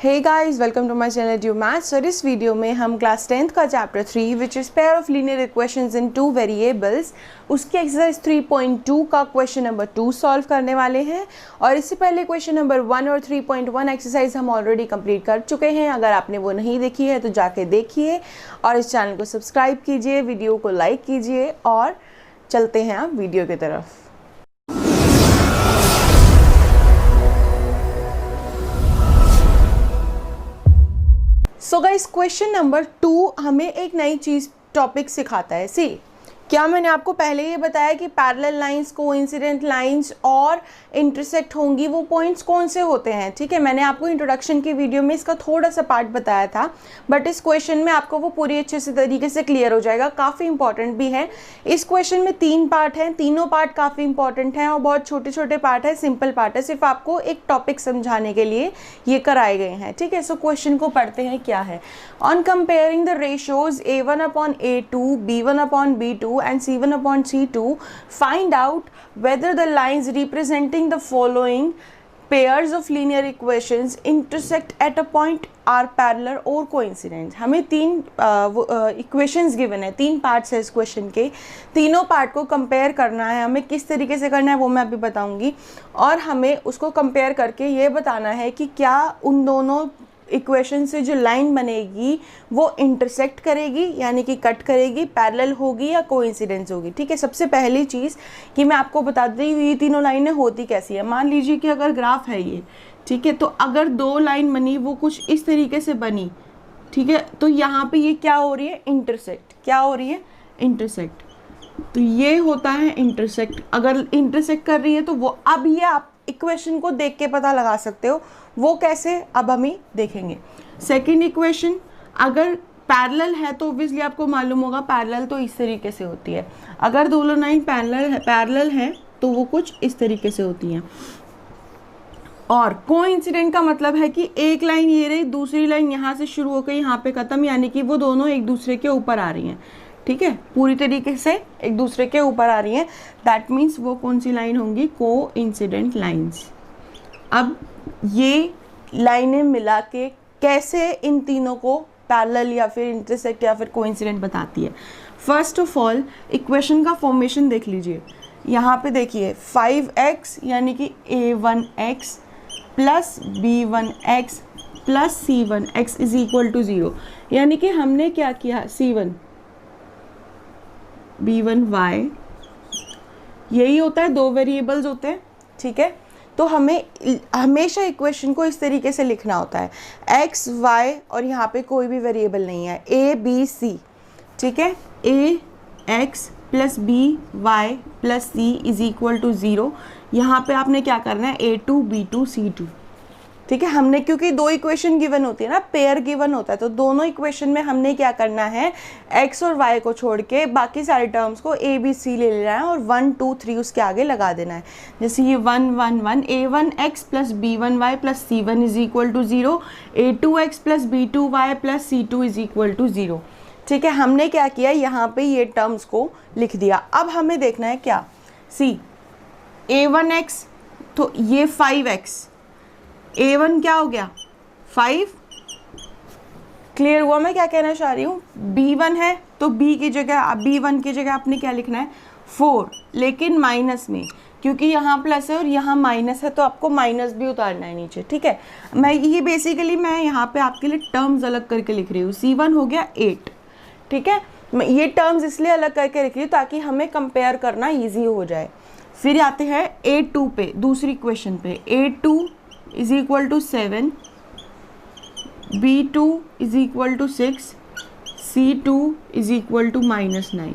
Hey guys, welcome to my channel due maths. और इस video में हम क्लास 10th का chapter 3 which is pair of linear equations in two variables उसके exercise 3.2 का question number 2 solve करने वाले हैं। और इससे पहले क्वेश्चन नंबर 1 और 3.1 एक्सरसाइज हम ऑलरेडी कंप्लीट कर चुके हैं। अगर आपने वो नहीं देखी है तो जाके देखिए और इस चैनल को सब्सक्राइब कीजिए, वीडियो को लाइक कीजिए और चलते हैं आप वीडियो की तरफ। सो गाइस, क्वेश्चन नंबर 2 हमें एक नई चीज़ टॉपिक सिखाता है। सी, क्या मैंने आपको पहले ये बताया कि पैरेलल लाइंस, कोइंसिडेंट लाइंस और इंटरसेक्ट होंगी, वो पॉइंट्स कौन से होते हैं। ठीक है, मैंने आपको इंट्रोडक्शन की वीडियो में इसका थोड़ा सा पार्ट बताया था, बट इस क्वेश्चन में आपको वो पूरी अच्छे से तरीके से क्लियर हो जाएगा। काफ़ी इंपॉर्टेंट भी है। इस क्वेश्चन में 3 पार्ट हैं, तीनों पार्ट काफ़ी इंपॉर्टेंट हैं और बहुत छोटे छोटे पार्ट है, सिंपल पार्ट है, सिर्फ आपको एक टॉपिक समझाने के लिए ये कराए गए हैं। ठीक है, सो क्वेश्चन को पढ़ते हैं। क्या है? On comparing the ratios A1/A2, B1/B2 and C1/C2, find out whether the lines representing the following pairs of linear equations intersect at a point, are parallel or coincident। हमें 3 इक्वेशंस गिवन है, 3 parts है इस question के। तीनों part को compare करना है। हमें किस तरीके से करना है वो मैं अभी बताऊंगी, और हमें उसको कंपेयर करके ये बताना है कि क्या उन दोनों इक्वेशन से जो लाइन बनेगी वो इंटरसेक्ट करेगी, यानी कि कट करेगी, पैरेलल होगी या कोइंसिडेंस होगी। ठीक है, सबसे पहली चीज़ कि मैं आपको बता दी ये तीनों लाइनें होती कैसी है। मान लीजिए कि अगर ग्राफ है ये, ठीक है, तो अगर 2 लाइन बनी, वो कुछ इस तरीके से बनी, ठीक है, तो यहाँ पे ये क्या हो रही है? इंटरसेक्ट। क्या हो रही है? इंटरसेक्ट। तो ये होता है इंटरसेक्ट। अगर इंटरसेक्ट कर रही है तो वो, अब ये आप इक्वेशन को देख के पता लगा सकते हो। वो कैसे, अब हम ही देखेंगे। सेकंड इक्वेशन, अगर पैरेलल है तो ऑब्वियसली आपको मालूम होगा पैरेलल तो इस तरीके से होती है। अगर दोनों लाइन पैरेलल है तो वो कुछ इस तरीके से होती हैं। और कोइंसिडेंट का मतलब है कि एक लाइन ये रही, दूसरी लाइन यहाँ से शुरू होकर यहाँ पे खत्म, यानी कि वो दोनों एक दूसरे के ऊपर आ रही हैं। ठीक है, पूरी तरीके से एक दूसरे के ऊपर आ रही हैं। दैट मीन्स वो कौन सी लाइन होंगी? Coincident lines. अब ये लाइनें मिला के कैसे इन तीनों को पैरेलल या फिर इंटरसेक्ट या फिर कोइंसिडेंट बताती है। फर्स्ट ऑफ ऑल इक्वेशन का फॉर्मेशन देख लीजिए। यहाँ पे देखिए 5x यानी कि a1x plus b1x plus c1x is equal to 0। यानी कि हमने क्या किया? c1 b1y, यही होता है, 2 वेरिएबल्स होते हैं। ठीक है, तो हमें हमेशा इक्वेशन को इस तरीके से लिखना होता है, x y और यहाँ पे कोई भी वेरिएबल नहीं है, a b c। ठीक है, a x plus b y plus c is equal to 0। यहाँ पे आपने क्या करना है? a2 b2 c2। ठीक है, हमने क्योंकि 2 इक्वेशन गिवन होती है ना, पेयर गिवन होता है, तो दोनों इक्वेशन में हमने क्या करना है? x और y को छोड़ के बाकी सारे टर्म्स को a b c ले लेना है और 1 2 3 उसके आगे लगा देना है। जैसे ये 1 1 1 a1x plus b1y plus c1 is equal to 0, a2x plus b2y plus c2 is equal to 0। ठीक है, हमने क्या किया? यहाँ पे ये टर्म्स को लिख दिया। अब हमें देखना है क्या? सी, a1x तो ये 5x, a1 क्या हो गया? 5। क्लियर हुआ मैं क्या कहना चाह रही हूँ? b1 है तो b की जगह, b1 की जगह आपने क्या लिखना है? 4, लेकिन माइनस में, क्योंकि यहाँ प्लस है और यहाँ माइनस है तो आपको माइनस भी उतारना है नीचे। ठीक है, मैं ये बेसिकली मैं यहाँ पे आपके लिए टर्म्स अलग करके लिख रही हूँ। c1 हो गया 8। ठीक है, मैं ये टर्म्स इसलिए अलग करके लिख रही हूँ ताकि हमें कंपेयर करना ईजी हो जाए। फिर आते हैं a2 पे, दूसरी इक्वेशन पे। a2 is equal to 7, b2 is equal to 6, c2 is equal to -9।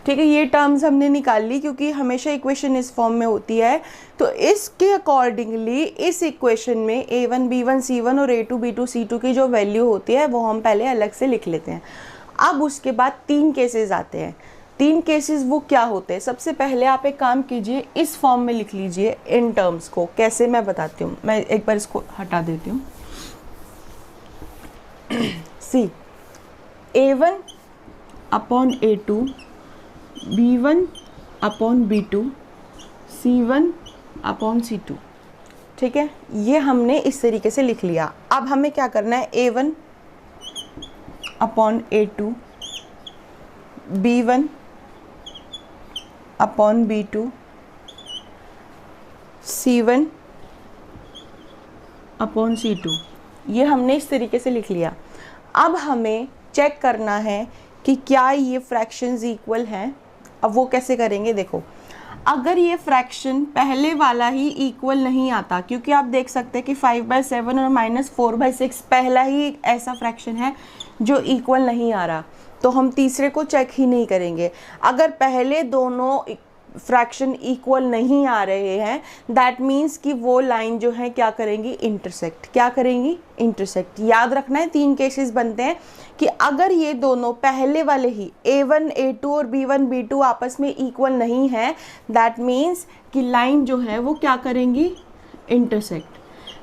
ठीक है, ये टर्म्स हमने निकाल ली क्योंकि हमेशा इक्वेशन इस फॉर्म में होती है। तो इसके अकॉर्डिंगली इस इक्वेशन में a1 b1 c1 और a2 b2 c2 की जो वैल्यू होती है वो हम पहले अलग से लिख लेते हैं। अब उसके बाद 3 केसेस आते हैं। 3 केसेस वो क्या होते हैं? सबसे पहले आप एक काम कीजिए, इस फॉर्म में लिख लीजिए इन टर्म्स को। कैसे मैं बताती हूँ, मैं एक बार इसको हटा देती हूँ। सी, a1 upon a2, b1 upon b2, c1 upon c2। ठीक है, ये हमने इस तरीके से लिख लिया। अब हमें क्या करना है, A1 upon A2, B1 upon B2, C1 upon C2, ये हमने इस तरीके से लिख लिया। अब हमें चेक करना है कि क्या ये फ्रैक्शंस इक्वल हैं। अब वो कैसे करेंगे, देखो, अगर ये फ्रैक्शन पहले वाला ही इक्वल नहीं आता, क्योंकि आप देख सकते हैं कि 5/7 और -4/6 पहला ही ऐसा फ्रैक्शन है जो इक्वल नहीं आ रहा, तो हम तीसरे को चेक ही नहीं करेंगे। अगर पहले दोनों फ्रैक्शन इक्वल नहीं आ रहे हैं, दैट मीन्स कि वो लाइन जो है क्या करेंगी, इंटरसेक्ट। क्या करेंगी, इंटरसेक्ट। याद रखना है 3 केसेस बनते हैं कि अगर ये दोनों पहले वाले ही A1 A2 और B1 B2 आपस में इक्वल नहीं है, दैट मीन्स कि लाइन जो है वो क्या करेंगी, इंटरसेक्ट।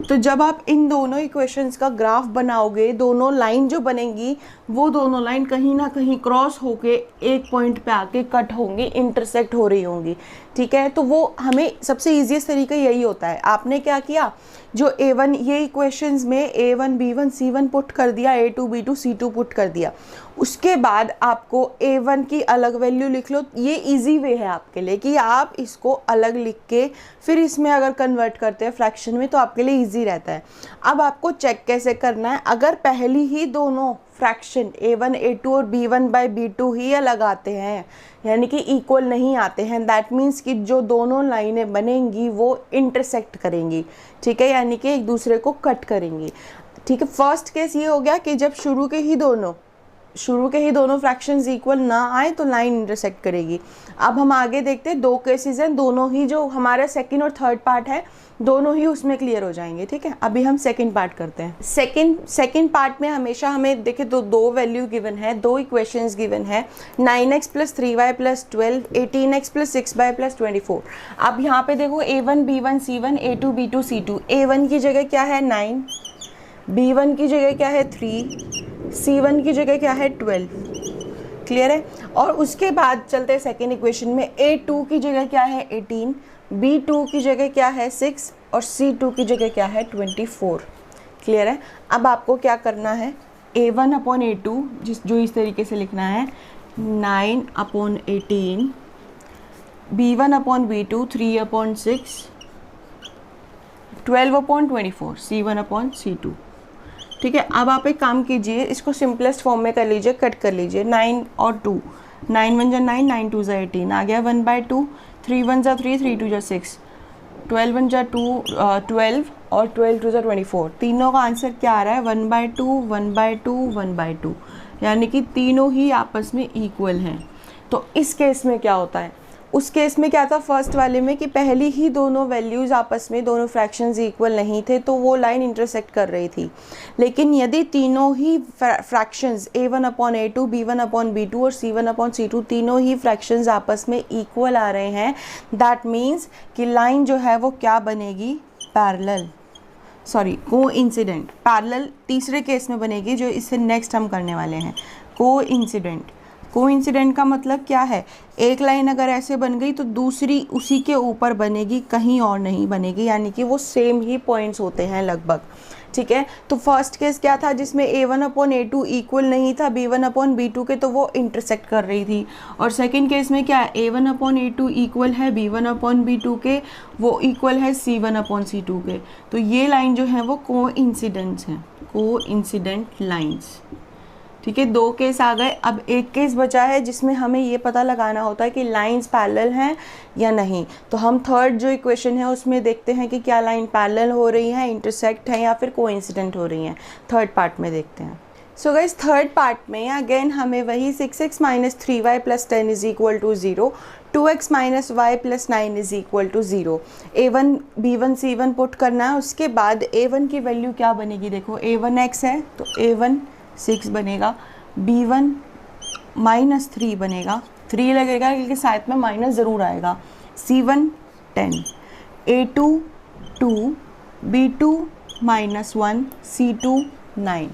तो जब आप इन दोनों इक्वेशंस का ग्राफ बनाओगे, दोनों लाइन जो बनेंगी वो दोनों लाइन कहीं ना कहीं क्रॉस होके एक पॉइंट पे आके कट होंगी, इंटरसेक्ट हो रही होंगी, ठीक है। तो वो हमें सबसे ईजीएस्ट तरीका यही होता है। आपने क्या किया, जो A1, ये इक्वेशंस में A1 B1 C1 पुट कर दिया, A2 B2 C2 पुट कर दिया, उसके बाद आपको A1 की अलग वैल्यू लिख लो। ये इजी वे है आपके लिए कि आप इसको अलग लिख के फिर इसमें अगर कन्वर्ट करते हैं फ्रैक्शन में तो आपके लिए इजी रहता है। अब आपको चेक कैसे करना है, अगर पहली ही दोनों फ्रैक्शन A1 A2 और B1/B2 ही अलग आते हैं, यानी कि इक्वल नहीं आते हैं, दैट मीन्स कि जो दोनों लाइनें बनेंगी वो इंटरसेक्ट करेंगी, ठीक है, यानी कि एक दूसरे को कट करेंगी, ठीक है। फर्स्ट केस ये हो गया कि जब शुरू के ही दोनों फ्रैक्शंस इक्वल ना आए तो लाइन इंटरसेक्ट करेगी। अब हम आगे देखते हैं, 2 केसेस हैं, दोनों ही जो हमारा सेकंड और थर्ड पार्ट है दोनों ही उसमें क्लियर हो जाएंगे, ठीक है। अभी हम सेकंड पार्ट करते हैं। सेकंड पार्ट में हमेशा हमें देखिए दो वैल्यू गिवन है, 2 इक्वेशंस गिवन है, 9x + 3y + 12, 18x + 6y + 24। अब यहाँ पे देखो A1 B1 C1, A2 B2 C2, A1 की जगह क्या है 9, B1 की जगह क्या है 3, C1 की जगह क्या है 12, क्लियर है। और उसके बाद चलते हैं सेकेंड इक्वेशन में, A2 की जगह क्या है 18, B2 की जगह क्या है 6 और C2 की जगह क्या है 24, क्लियर है। अब आपको क्या करना है, A1 अपॉन A2 जो इस तरीके से लिखना है 9 upon 18, B1 upon B2 3 upon 6, 12 upon 24, C1 upon C2, ठीक है। अब आप एक काम कीजिए, इसको सिंपलेस्ट फॉर्म में कर लीजिए, कट कर लीजिए, 9 और 2, 9 1 जा 9, 9 2 जा 18, आ गया 1/2, 3 1 जा 3, 3 2 जा 6, 12 1 जा 2 12 और 12 2 जा 24। तीनों का आंसर क्या आ रहा है 1/2 1/2 1/2, यानी कि तीनों ही आपस में इक्वल हैं। तो इस केस में क्या होता है, उस केस में क्या था फर्स्ट वाले में कि पहली ही दोनों वैल्यूज़ आपस में, दोनों फ्रैक्शंस इक्वल नहीं थे तो वो लाइन इंटरसेक्ट कर रही थी। लेकिन यदि तीनों ही fractions A1 upon A2, B1 upon B2 और C1 अपॉन C2 तीनों ही फ्रैक्शंस आपस में इक्वल आ रहे हैं, दैट मीन्स कि लाइन जो है वो क्या बनेगी, पैरेलल, सॉरी कोइंसिडेंट। पैरेलल तीसरे केस में बनेगी जो इससे नेक्स्ट हम करने वाले हैं, कोइंसिडेंट। कोइंसिडेंट का मतलब क्या है, एक लाइन अगर ऐसे बन गई तो दूसरी उसी के ऊपर बनेगी, कहीं और नहीं बनेगी, यानी कि वो सेम ही पॉइंट्स होते हैं लगभग, ठीक है। तो फर्स्ट केस क्या था जिसमें A1 अपॉन A2 इक्वल नहीं था B1 अपॉन B2 के, तो वो इंटरसेक्ट कर रही थी। और सेकंड केस में क्या है, A1 अपॉन A2 इक्वल है B1 अपॉन B2 के, वो इक्वल है C1 अपॉन C2 के। तो ये लाइन जो है वो कोइंसिडेंट्स हैं, कोइंसिडेंट लाइंस, ठीक है। 2 केस आ गए, अब एक केस बचा है जिसमें हमें ये पता लगाना होता है कि लाइंस पैरेलल हैं या नहीं। तो हम थर्ड जो इक्वेशन है उसमें देखते हैं कि क्या लाइन पैरेलल हो रही है, इंटरसेक्ट है या फिर कोइंसिडेंट हो रही हैं। थर्ड पार्ट में देखते हैं। सो गाइस थर्ड पार्ट में अगेन हमें वही 6x - 3y + 10 = 0, 2x - y + 9 = 0, A1 B1 C1 put करना है। उसके बाद A1 की वैल्यू क्या बनेगी, देखो A1 x है तो A1 6 बनेगा, B1 -3 बनेगा, 3 लगेगा क्योंकि साथ में माइनस ज़रूर आएगा, C1 10, A2 2, B2 -1, C2 9,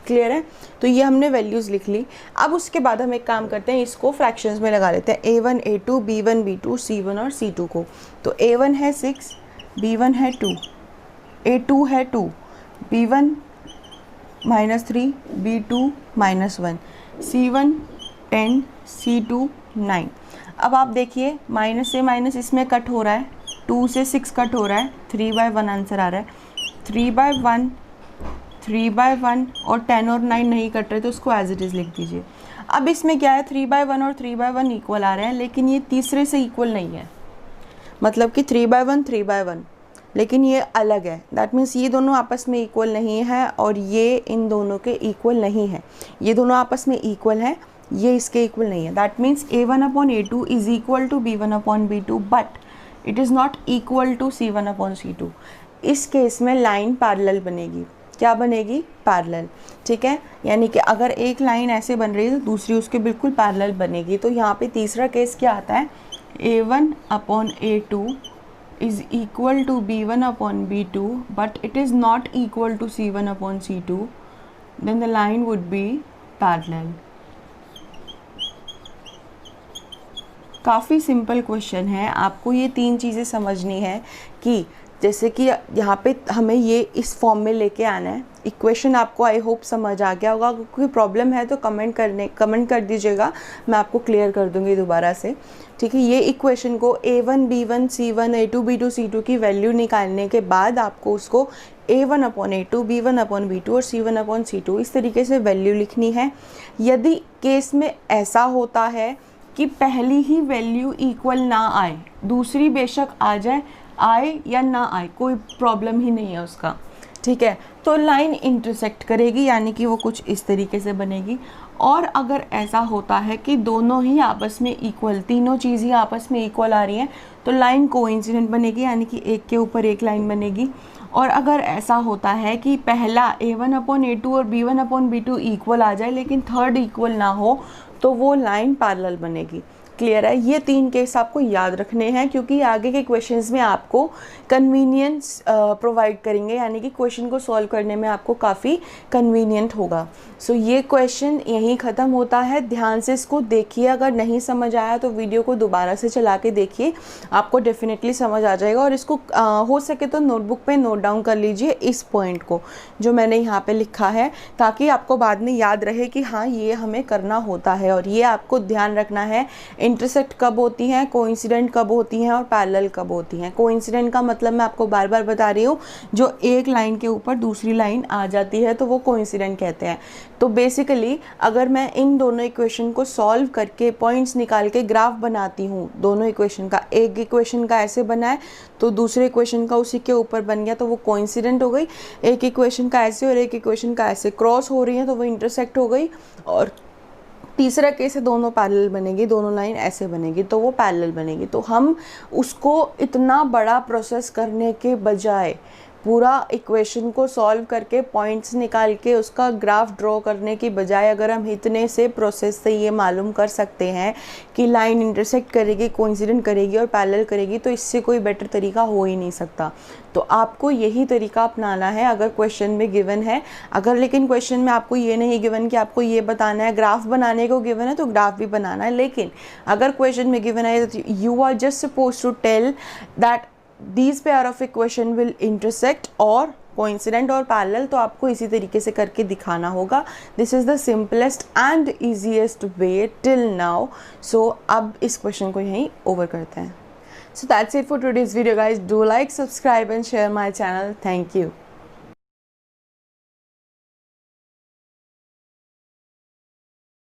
clear है। तो ये हमने वैल्यूज़ लिख ली। अब उसके बाद हम एक काम करते हैं, इसको फ्रैक्शंस में लगा लेते हैं, A1 A2 B1 B2 C1 और C2 को। तो A1 है 6, B1 है 2, A2 है 2, B1 -3, B2 -1, C1 10, C2 9। अब आप देखिए माइनस से माइनस इसमें कट हो रहा है, 2 से 6 कट हो रहा है, 3/1 आंसर आ रहा है। 3/1, 3/1 और 10 और 9 नहीं कट रहे तो उसको एज इट इज़ लिख दीजिए। अब इसमें क्या है, 3/1 और 3/1 इक्वल आ रहे हैं, लेकिन ये तीसरे से इक्वल नहीं है, मतलब कि 3/1 3/1, लेकिन ये अलग है। दैट मीन्स ये दोनों आपस में इक्वल नहीं है और ये इन दोनों के इक्वल नहीं है। ये दोनों आपस में इक्वल हैं, ये इसके इक्वल नहीं है। That means A1/A2 is equal to B1/B2 but it is not equal to C1/C2। इस केस में लाइन पैरेलल बनेगी। क्या बनेगी? पैरेलल। ठीक है, यानी कि अगर एक लाइन ऐसे बन रही है तो दूसरी उसके बिल्कुल पैरेलल बनेगी। तो यहाँ पे तीसरा केस क्या आता है, A1/A2 is equal to B1/B2 but it is not equal to C1/C2, then the line would be parallel। काफ़ी सिंपल क्वेश्चन है, आपको ये तीन चीज़ें समझनी है कि जैसे कि यहाँ पे हमें ये इस फॉर्म में लेके आना है। इक्वेशन आपको आई होप समझ आ गया होगा। कोई प्रॉब्लम है तो कमेंट कर दीजिएगा, मैं आपको क्लियर कर दूँगी दोबारा से। ठीक है, ये इक्वेशन को A1 B1 C1 A2 B2 C2 की वैल्यू निकालने के बाद आपको उसको A1/A2 B1/B2 और C1/C2 इस तरीके से वैल्यू लिखनी है। यदि केस में ऐसा होता है कि पहली ही वैल्यू इक्वल ना आए, दूसरी बेशक आ जाए, आए या ना आए कोई प्रॉब्लम ही नहीं है उसका। ठीक है, तो लाइन इंटरसेक्ट करेगी, यानी कि वो कुछ इस तरीके से बनेगी। और अगर ऐसा होता है कि दोनों ही आपस में इक्वल, तीनों चीज़ ही आपस में इक्वल आ रही हैं, तो लाइन कोइंसिडेंट बनेगी, यानी कि एक के ऊपर एक लाइन बनेगी। और अगर ऐसा होता है कि पहला A1/A2 और B1/B2 इक्वल आ जाए लेकिन थर्ड इक्वल ना हो, तो वो लाइन पैरेलल बनेगी। क्लियर है? ये तीन केस आपको याद रखने हैं क्योंकि आगे के क्वेश्चंस में आपको कन्वीनियंस प्रोवाइड करेंगे, यानी कि क्वेश्चन को सॉल्व करने में आपको काफ़ी कन्वीनियंट होगा। सो ये क्वेश्चन यहीं ख़त्म होता है। ध्यान से इसको देखिए, अगर नहीं समझ आया तो वीडियो को दोबारा से चला के देखिए, आपको डेफिनेटली समझ आ जाएगा। और इसको हो सके तो नोटबुक पे नोट डाउन कर लीजिए इस पॉइंट को जो मैंने यहाँ पे लिखा है, ताकि आपको बाद में याद रहे कि हाँ ये हमें करना होता है। और ये आपको ध्यान रखना है, इंटरसेक्ट कब होती हैं, कोइंसिडेंट कब होती हैं और पैरेलल कब होती हैं। कोइंसिडेंट का मतलब मैं आपको बार बार बता रही हूँ, जो एक लाइन के ऊपर दूसरी लाइन आ जाती है तो वो कोइंसिडेंट कहते हैं। तो बेसिकली अगर मैं इन दोनों इक्वेशन को सॉल्व करके पॉइंट्स निकाल के ग्राफ बनाती हूँ दोनों इक्वेशन का, एक इक्वेशन का ऐसे बना है तो दूसरे इक्वेशन का उसी के ऊपर बन गया तो वो कोइंसिडेंट हो गई। एक इक्वेशन का ऐसे और एक इक्वेशन का ऐसे क्रॉस हो रही है तो वो इंटरसेक्ट हो गई। और तीसरा केस है दोनों पैरेलल बनेगी, दोनों लाइन ऐसे बनेगी तो वो पैरेलल बनेगी। तो हम उसको इतना बड़ा प्रोसेस करने के बजाय पूरा इक्वेशन को सॉल्व करके पॉइंट्स निकाल के उसका ग्राफ ड्रॉ करने की बजाय अगर हम इतने से प्रोसेस से ये मालूम कर सकते हैं कि लाइन इंटरसेक्ट करेगी, कोइंसिडेंट करेगी और पैरेलल करेगी, तो इससे कोई बेटर तरीका हो ही नहीं सकता। तो आपको यही तरीका अपनाना है अगर क्वेश्चन में गिवन है। अगर लेकिन क्वेश्चन में आपको ये नहीं गिवन कि आपको ये बताना है, ग्राफ बनाने को गिवन है तो ग्राफ भी बनाना है। लेकिन अगर क्वेश्चन में गिवन है you are just suppose to tell that these pair of equation will intersect और coincident और parallel, तो आपको इसी तरीके से करके दिखाना होगा। This is the simplest and easiest way till now। So अब इस क्वेश्चन को यहीं ओवर करते हैं। So that's it for today's video guys. Do like, subscribe and share my channel. Thank you.